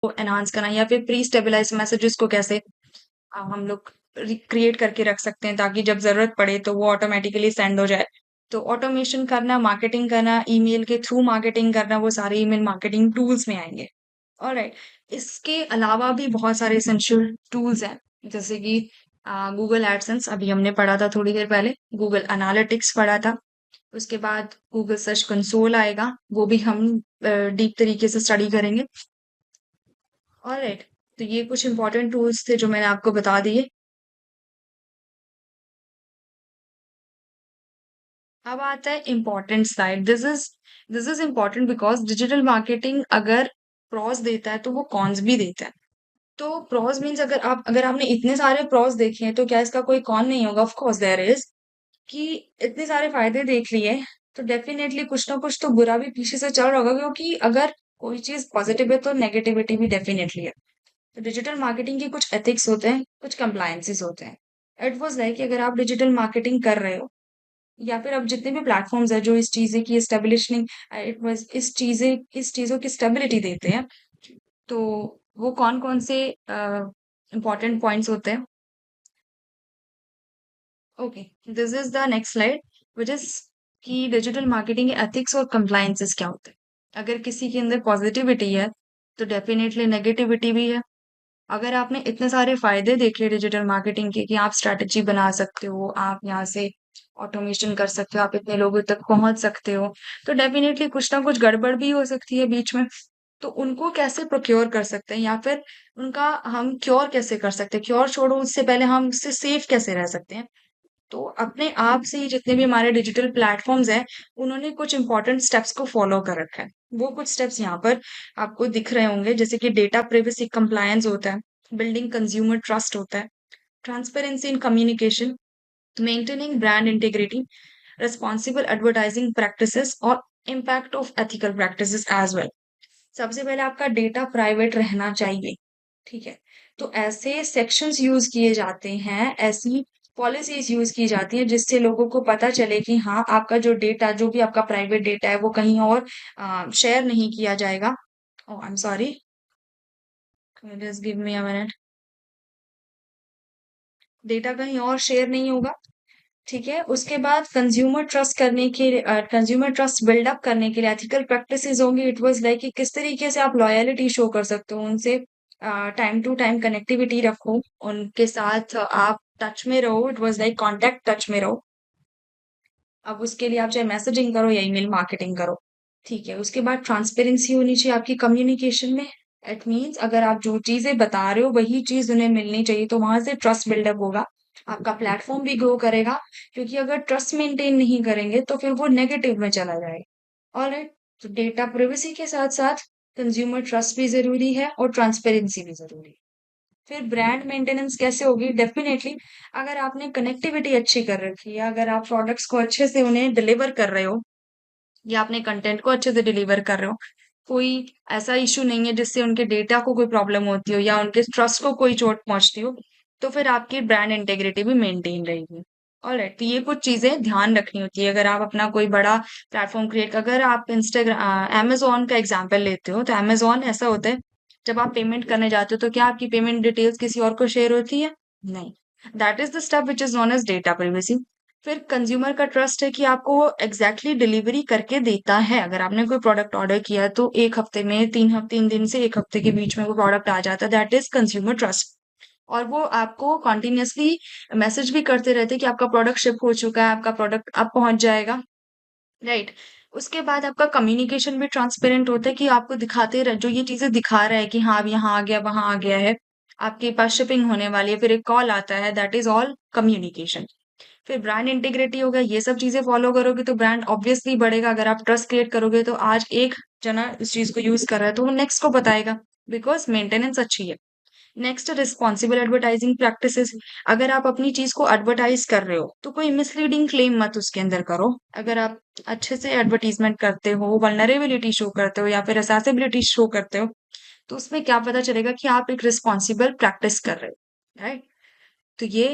को एनहांस करना या फिर प्री स्टेबलाइज मैसेजेस को कैसे हम लोग क्रिएट करके रख सकते हैं ताकि जब जरूरत पड़े तो वो ऑटोमेटिकली सेंड हो जाए। तो ऑटोमेशन करना, मार्केटिंग करना, ईमेल के थ्रू मार्केटिंग करना, वो सारे ईमेल मार्केटिंग टूल्स में आएंगे। ऑलराइट। इसके अलावा भी बहुत सारे एसेंशियल टूल्स हैं, जैसे कि गूगल एडसेंस अभी हमने पढ़ा था थोड़ी देर पहले, गूगल एनालिटिक्स पढ़ा था, उसके बाद गूगल सर्च कंसोल आएगा, वो भी हम डीप तरीके से स्टडी करेंगे। ऑलराइट। तो ये कुछ इंपॉर्टेंट टूल्स थे जो मैंने आपको बता दिए। अब आता है important side. This is important because digital marketing अगर प्रॉस देता है तो वो कॉन्स भी देता है। तो प्रॉस मीन्स अगर आपने इतने सारे प्रॉस देखे हैं तो क्या इसका कोई कॉन नहीं होगा? Of course there is. कि इतने सारे फायदे देख लिए तो डेफिनेटली कुछ ना कुछ तो बुरा भी पीछे से चल रहा होगा, क्योंकि अगर कोई चीज पॉजिटिव है तो नेगेटिविटी भी डेफिनेटली है। तो डिजिटल मार्केटिंग के कुछ एथिक्स होते हैं, कुछ कंप्लायंसेस होते हैं। इट वाज लाइक अगर आप डिजिटल मार्केटिंग कर रहे हो या फिर अब जितने भी प्लेटफॉर्म्स है जो इस चीजें की स्टेब्लिशिंग, इट वाज इस चीजों की स्टेबिलिटी देते हैं, तो वो कौन कौन से इंपॉर्टेंट पॉइंट्स होते हैं? Okay, this is the next slide which is कि डिजिटल मार्केटिंग एथिक्स और कंप्लायंसेस क्या होते हैं। अगर किसी के अंदर पॉजिटिविटी है तो डेफिनेटली नेगेटिविटी भी है। अगर आपने इतने सारे फायदे देखे डिजिटल मार्केटिंग के कि आप स्ट्रैटेजी बना सकते हो, आप यहाँ से ऑटोमेशन कर सकते हो, आप इतने लोगों तक पहुंच सकते हो, तो डेफिनेटली कुछ ना कुछ गड़बड़ भी हो सकती है बीच में। तो उनको कैसे प्रोक्योर कर सकते हैं या फिर उनका हम क्योर कैसे कर सकते हैं? क्योर छोड़ो, उससे पहले हम उससे सेफ कैसे रह सकते हैं? तो अपने आप से ही जितने भी हमारे डिजिटल प्लेटफॉर्म्स हैं, उन्होंने कुछ इंपॉर्टेंट स्टेप्स को फॉलो कर रखा है। वो कुछ स्टेप्स यहाँ पर आपको दिख रहे होंगे, जैसे कि डेटा प्रिवेसी कंप्लायंस होता है, बिल्डिंग कंज्यूमर ट्रस्ट होता है, transparency in communication, maintaining brand integrity, responsible advertising practices और impact of ethical practices as well. सबसे पहले आपका डेटा प्राइवेट रहना चाहिए। ठीक है। तो ऐसे सेक्शंस यूज किए जाते हैं, ऐसी पॉलिसीज यूज की जाती है जिससे लोगों को पता चले कि हाँ, आपका जो डेटा, जो भी आपका प्राइवेट डेटा है, वो कहीं और शेयर नहीं किया जाएगा। Oh, I am sorry, just give me a minute. Data कहीं और शेयर नहीं होगा। ठीक है। उसके बाद कंज्यूमर ट्रस्ट करने के कंज्यूमर ट्रस्ट बिल्डअप करने के लिए एथिकल प्रैक्टिसेस होंगी। इट वाज लाइक कि किस तरीके से आप लॉयलिटी शो कर सकते हो उनसे, टाइम टू टाइम कनेक्टिविटी रखो, उनके साथ आप टच में रहो। It was like contact touch में रहो। अब उसके लिए आप चाहे मैसेजिंग करो या ईमेल मार्केटिंग करो। ठीक है। उसके बाद ट्रांसपेरेंसी होनी चाहिए आपकी कम्युनिकेशन में। इट मीन्स अगर आप जो चीजें बता रहे हो वही चीज उन्हें मिलनी चाहिए, तो वहां से ट्रस्ट बिल्डअप होगा, आपका प्लेटफॉर्म भी ग्रो करेगा। क्योंकि अगर ट्रस्ट मेंटेन नहीं करेंगे तो फिर वो नेगेटिव में चला जाएगा। ऑलराइट। तो डेटा प्रिवेसी के साथ साथ कंज्यूमर ट्रस्ट भी जरूरी है और ट्रांसपेरेंसी भी जरूरी है। फिर ब्रांड मेंटेनेंस कैसे होगी? डेफिनेटली अगर आपने कनेक्टिविटी अच्छी कर रखी है, अगर आप प्रोडक्ट्स को अच्छे से उन्हें डिलीवर कर रहे हो या अपने कंटेंट को अच्छे से डिलीवर कर रहे हो, कोई ऐसा इश्यू नहीं है जिससे उनके डेटा को कोई प्रॉब्लम होती हो या उनके ट्रस्ट को कोई चोट पहुंचती हो, तो फिर आपकी ब्रांड इंटेग्रिटी भी मेंटेन रहेगी। ऑलराइट। तो ये कुछ चीजें ध्यान रखनी होती है अगर आप अपना कोई बड़ा प्लेटफॉर्म क्रिएट, अगर आप इंस्टाग्राम अमेजोन का एग्जाम्पल लेते हो, तो अमेजोन ऐसा होता है, जब आप पेमेंट करने जाते हो तो क्या आपकी पेमेंट डिटेल्स किसी और को शेयर होती है? नहीं। That is the step which is known as data privacy. फिर कंज्यूमर का ट्रस्ट है कि आपको वो एग्जैक्टली डिलीवरी करके देता है। अगर आपने कोई प्रोडक्ट ऑर्डर किया तो 1 हफ्ते में, 3 दिन से 1 हफ्ते के बीच में वो प्रोडक्ट आ जाता है। That is consumer trust. और वो आपको कॉन्टिन्यूसली मैसेज भी करते रहते हैं कि आपका प्रोडक्ट शिप हो चुका है, आपका प्रोडक्ट अब पहुंच जाएगा। राइट। उसके बाद आपका कम्युनिकेशन भी ट्रांसपेरेंट होता है कि आपको दिखाते रह, जो ये चीजें दिखा रहा है कि हाँ, अब यहाँ आ गया, वहां आ गया है, आपके पास शिपिंग होने वाली है, फिर एक कॉल आता है, दैट इज ऑल कम्युनिकेशन। फिर ब्रांड इंटीग्रिटी हो गया। ये सब चीजें फॉलो करोगे तो ब्रांड ऑब्वियसली बढ़ेगा। अगर आप ट्रस्ट क्रिएट करोगे तो आज एक जना इस चीज को यूज कर रहा है तो वो नेक्स्ट को बताएगा, बिकॉज मेंटेनेंस अच्छी है। Next, responsible advertising practices. अगर आप अपनी चीज को एडवर्टाइज कर रहे हो तो कोई मिसलीडिंग क्लेम मत उसके अंदर करो। अगर आप अच्छे से एडवर्टीजमेंट करते हो, वल्नरेबिलिटी शो करते हो या फिर असेसिबिलिटी शो करते हो, तो उसमें क्या पता चलेगा कि आप एक रिस्पॉन्सिबल प्रैक्टिस कर रहे हो। राइट। तो ये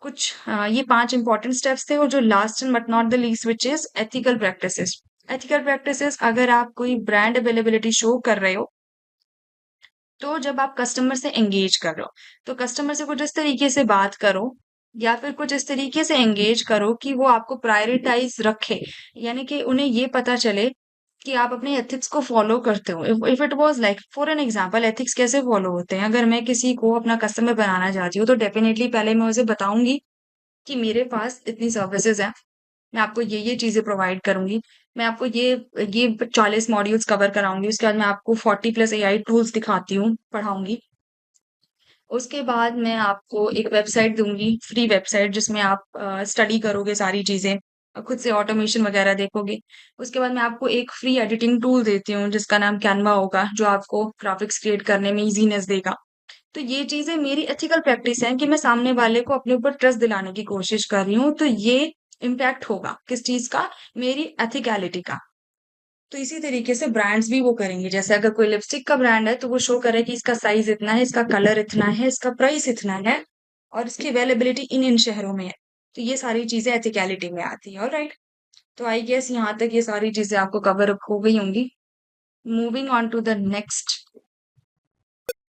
कुछ ये 5 इंपॉर्टेंट स्टेप्स थे। और जो last and but not the least which is ethical practices. Ethical practices, अगर आप कोई ब्रांड अवेलेबिलिटी शो कर रहे हो तो जब आप कस्टमर से एंगेज कर रहे हो, तो कस्टमर से कुछ इस तरीके से बात करो या फिर कुछ इस तरीके से एंगेज करो कि वो आपको प्रायोरिटाइज रखे, यानी कि उन्हें ये पता चले कि आप अपने एथिक्स को फॉलो करते हो। If it was like for an example, ethics कैसे फॉलो होते हैं? अगर मैं किसी को अपना कस्टमर बनाना चाहती हूँ, तो डेफिनेटली पहले मैं उसे बताऊंगी कि मेरे पास इतनी सर्विसेज हैं, मैं आपको ये चीज़ें प्रोवाइड करूँगी। मैं आपको ये 40 मॉड्यूल्स कवर कराऊँगी। उसके बाद मैं आपको 40 प्लस एआई टूल्स दिखाती हूँ, पढ़ाऊँगी। उसके बाद मैं आपको एक वेबसाइट दूँगी, फ्री वेबसाइट जिसमें आप स्टडी करोगे सारी चीज़ें, खुद से ऑटोमेशन वगैरह देखोगे। उसके बाद मैं आपको एक फ्री एडिटिंग टूल देती हूँ जिसका नाम कैनवा होगा, जो आपको ग्राफिक्स क्रिएट करने में ईज़ीनेस देगा। तो ये चीज़ें मेरी एथिकल प्रैक्टिस है कि मैं सामने वाले को अपने ऊपर ट्रस्ट दिलाने की कोशिश कर रही हूँ, तो ये इम्पैक्ट होगा किस चीज़ का? मेरी एथिकैलिटी का। तो इसी तरीके से ब्रांड्स भी वो करेंगे। जैसे अगर कोई लिपस्टिक का ब्रांड है, तो वो शो करे कि इसका साइज़ इतना है, इसका कलर इतना है, इसका प्राइस इतना है और इसकी अवेलेबिलिटी इन-इन शहरों में है। तो ये सारी चीज़ें एथिकैलिटी में आती हैं, ऑलराइट? तो आई गेस यहाँ तक ये सारी चीज़ें आपको कवर अप हो गई होंगी। Moving on to the next.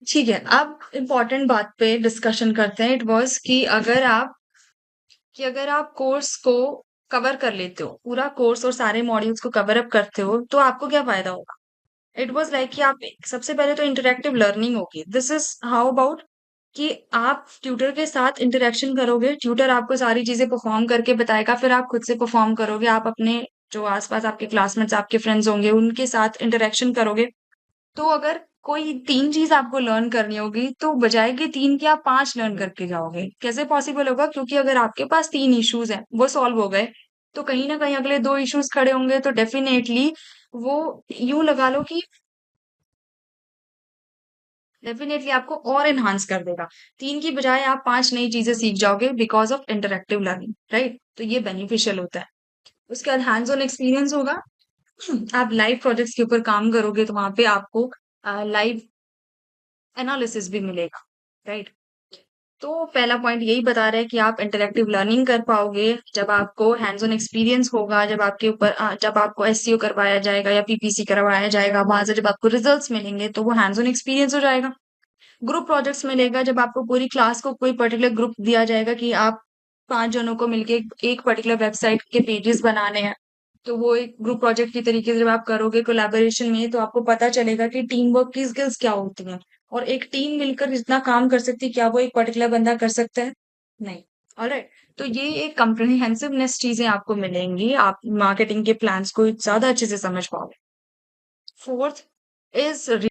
ठीक है, अब इम्पोर्टेंट बात पे डिस्कशन करते हैं। इट वाज़ कि अगर आप कोर्स को कवर कर लेते हो, पूरा कोर्स और सारे मॉड्यूल्स को कवर अप करते हो, तो आपको क्या फ़ायदा होगा? इट वाज़ लाइक कि आप सबसे पहले तो इंटरैक्टिव लर्निंग होगी। दिस इज़ हाउ अबाउट कि आप ट्यूटर के साथ इंटरैक्शन करोगे, ट्यूटर आपको सारी चीज़ें परफ़ॉर्म करके बताएगा, फिर आप खुद से परफ़ॉर्म करोगे, आप अपने जो आस-पास आपके क्लासमेट्स, आपके फ्रेंड्स होंगे, उनके साथ इंटरैक्शन करोगे। तो अगर कोई 3 चीज़ आपको लर्न करनी होगी, तो बजाए कि 3 की आप 5 लर्न करके जाओगे। कैसे पॉसिबल होगा? क्योंकि अगर आपके पास 3 इश्यूज़ हैं, वो सॉल्व हो गए, तो कहीं न कहीं अगले 2 इश्यूज़ खड़े होंगे, तो डेफ़िनेटली वो यूँ लगा लो कि डेफ़िनेटली आपको और एनहांस कर देगा। 3 की बजाय आप 5 नई चीज़ें सीख जाओगे because of interactive learning, right? तो ये बेनिफिशियल होता है। उसके बाद हैंड्स ऑन एक्सपीरियंस होगा। आप लाइव प्रोजेक्ट्स के ऊपर काम करोगे, तो वहाँ पे आपको लाइव एनालिसिस भी मिलेगा, राइट? तो पहला पॉइंट यही बता रहा है कि आप इंटरैक्टिव लर्निंग कर पाओगे जब आपको हैंड्स ऑन एक्सपीरियंस होगा, जब आपके ऊपर जब आपको एसईओ करवाया जाएगा या पीपीसी करवाया जाएगा, वहां से जब आपको रिजल्ट्स मिलेंगे तो वो हैंड्स ऑन एक्सपीरियंस हो जाएगा। ग्रुप प्रोजेक्ट्स मिलेगा जब आपको पूरी क्लास को कोई पर्टिकुलर ग्रुप दिया जाएगा कि आप 5 जनों को मिलके एक पर्टिकुलर वेबसाइट के पेजेस बनाने हैं। तो वो एक ग्रुप प्रोजेक्ट की तरीके से जब आप करोगे कोलैबोरेशन में, तो आपको पता चलेगा कि टीम वर्क की स्किल्स क्या होती हैं और एक टीम मिलकर जितना काम कर सकती है, क्या वो एक पर्टिकुलर बंदा कर सकता है? नहीं। ऑलराइट। तो ये एक कॉम्प्रिहेंसिवनेस चीजें आपको मिलेंगी, आप मार्केटिंग के प्लान्स को ज्यादा अच्छे से समझ पाओगे। Fourth is